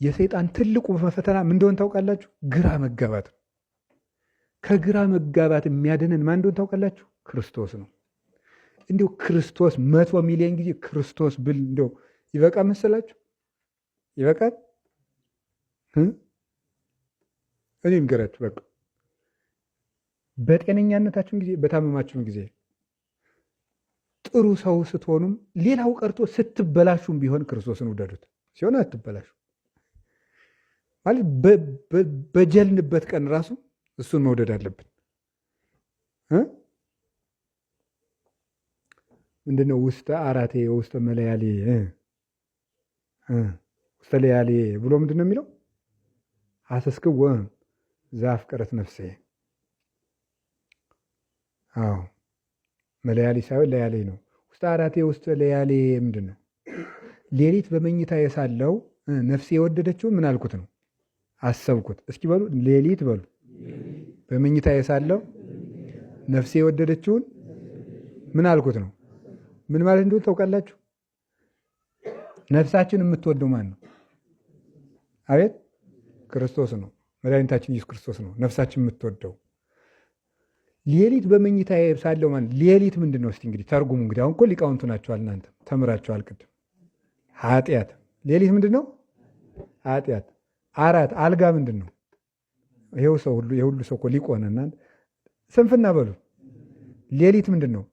የሰይጣን ትልቁ ፈተና ምን እንደሆነ ታውቃላችሁ? ግራ መጋባት ነው። ከግራ መጋባት የሚያድነን ማን እንደሆነ ታውቃላችሁ? ክርስቶስ ነው። እንዲሁ ክርስቶስ 100 ሚሊዮን ጊዜ ክርስቶስ ብል እንዲሁ ይበቃ መሰላችሁ? ይበቃል? እኔ ንገራችሁ በቃ በጤነኛነታችሁን ጊዜ በታመማችሁን ጊዜ ጥሩ ሰው ስትሆኑም ሌላው ቀርቶ ስትበላሹም ቢሆን ክርስቶስን ውደዱት። ሲሆን አትበላሹ ማለት በጀልንበት ቀን ራሱ እሱን መውደድ አለብን። ምንድነው? ውስተ አራቴ ውስተ መለያሌ ውስተ ለያሌ ብሎ ምንድን ነው የሚለው? ሐሰስክዎ ዘአፍቀረት ነፍሴ። አዎ መለያሌ ሳይሆን ለያሌ ነው። ውስተ አራቴ ውስተ ለያሌ ምንድን ነው? ሌሊት በመኝታ የሳለው ነፍሴ የወደደችውን ምን አልኩት ነው? አሰብኩት። እስኪ በሉ ሌሊት በሉ። በመኝታ የሳለው ነፍሴ የወደደችውን ምን አልኩት ነው? ምን ማለት እንደሆነ ታውቃላችሁ? ነፍሳችን የምትወደው ማን ነው? አቤት ክርስቶስ ነው። መድኃኒታችን ኢየሱስ ክርስቶስ ነው ነፍሳችን የምትወደው። ሌሊት በመኝታ ሳለው ማለት ሌሊት ምንድን ነው? እስቲ እንግዲህ ተርጉሙ። እንግዲህ አሁን እኮ ሊቃውንቱ ናቸዋል፣ እናንተ ተምራችኋል ቅድም። ኃጢአት። ሌሊት ምንድን ነው? ኃጢአት። አራት አልጋ ምንድን ነው? ይሄው ሰው ሁሉ የሁሉ ሰው እኮ ሊቅ ሆነና ስንፍና በሉ። ሌሊት ምንድን ነው?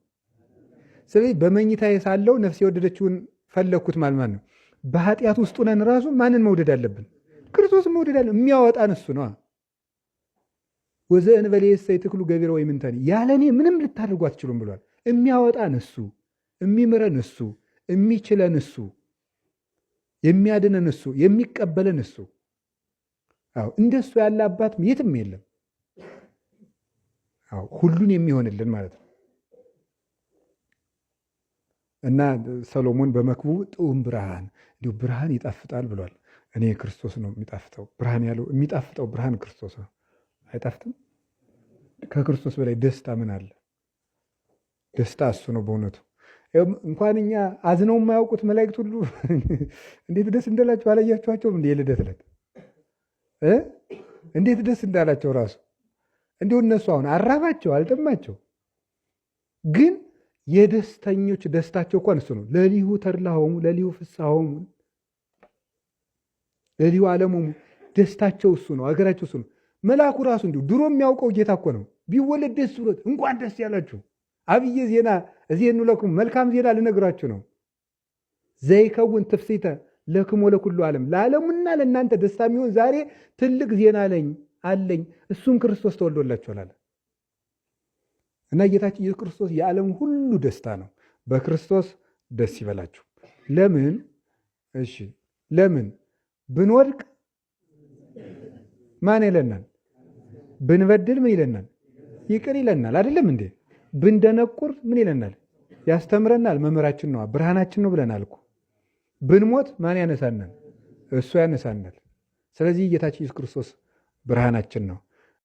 ስለዚህ በመኝታ ሳለው ነፍስ የወደደችውን ፈለግኩት ማለት ነው። በኃጢአት ውስጥ ነን ራሱ ማንን መውደድ አለብን? ክርስቶስን መውደድ አለ። የሚያወጣን እሱ ነው። ወዘእንበሌ ይትክሉ ገቢረ ወይምንተኒ፣ ያለ እኔ ምንም ልታደርጉ አትችሉም ብሏል። የሚያወጣን እሱ፣ የሚምረን እሱ፣ የሚችለን እሱ፣ የሚያድነን እሱ፣ የሚቀበለን እሱ። አዎ እንደሱ ያለ አባት የትም የለም። አዎ ሁሉን የሚሆንልን ማለት ነው። እና ሰሎሞን በመክብቡ ጥዑም ብርሃን፣ እንዲሁ ብርሃን ይጣፍጣል ብሏል። እኔ ክርስቶስ ነው የሚጣፍጠው ብርሃን ያለው፣ የሚጣፍጠው ብርሃን ክርስቶስ ነው። አይጣፍጥም? ከክርስቶስ በላይ ደስታ ምን አለ? ደስታ እሱ ነው በእውነቱ። እንኳን እኛ አዝነው የማያውቁት መላእክት ሁሉ እንዴት ደስ እንዳላቸው አላያችኋቸውም? እንደ የልደት ዕለት እንዴት ደስ እንዳላቸው ራሱ እንዲሁ እነሱ አሁን አራባቸው አልጠማቸው፣ ግን የደስተኞች ደስታቸው እንኳን እሱ ነው። ለሊሁ ተድላሆሙ ለሊሁ ፍስሐሆሙ ለሊሁ ዓለሞሙ፣ ደስታቸው እሱ ነው፣ አገራቸው እሱ ነው። መልአኩ ራሱ እንዲሁ ድሮ የሚያውቀው ጌታ እኮ ነው። ቢወለድ ደስ ብሎት እንኳን ደስ ያላችሁ አብየ ዜና እዜኑ ለክሙ፣ መልካም ዜና ልነግራችሁ ነው። ዘይከውን ትፍሲተ ለክሙ ለኩሉ ዓለም፣ ለዓለሙና ለእናንተ ደስታ የሚሆን ዛሬ ትልቅ ዜና አለኝ፣ እሱም ክርስቶስ ተወልዶላችኋል አለ እና ጌታችን ኢየሱስ ክርስቶስ የዓለም ሁሉ ደስታ ነው። በክርስቶስ ደስ ይበላችሁ። ለምን? እሺ ለምን? ብንወድቅ ማን ይለናል? ብንበድል ምን ይለናል? ይቅር ይለናል። አይደለም እንዴ? ብንደነቁር ምን ይለናል? ያስተምረናል። መምህራችን ነው፣ ብርሃናችን ነው ብለናል እኮ። ብንሞት ማን ያነሳናል? እሱ ያነሳናል። ስለዚህ ጌታችን ኢየሱስ ክርስቶስ ብርሃናችን ነው።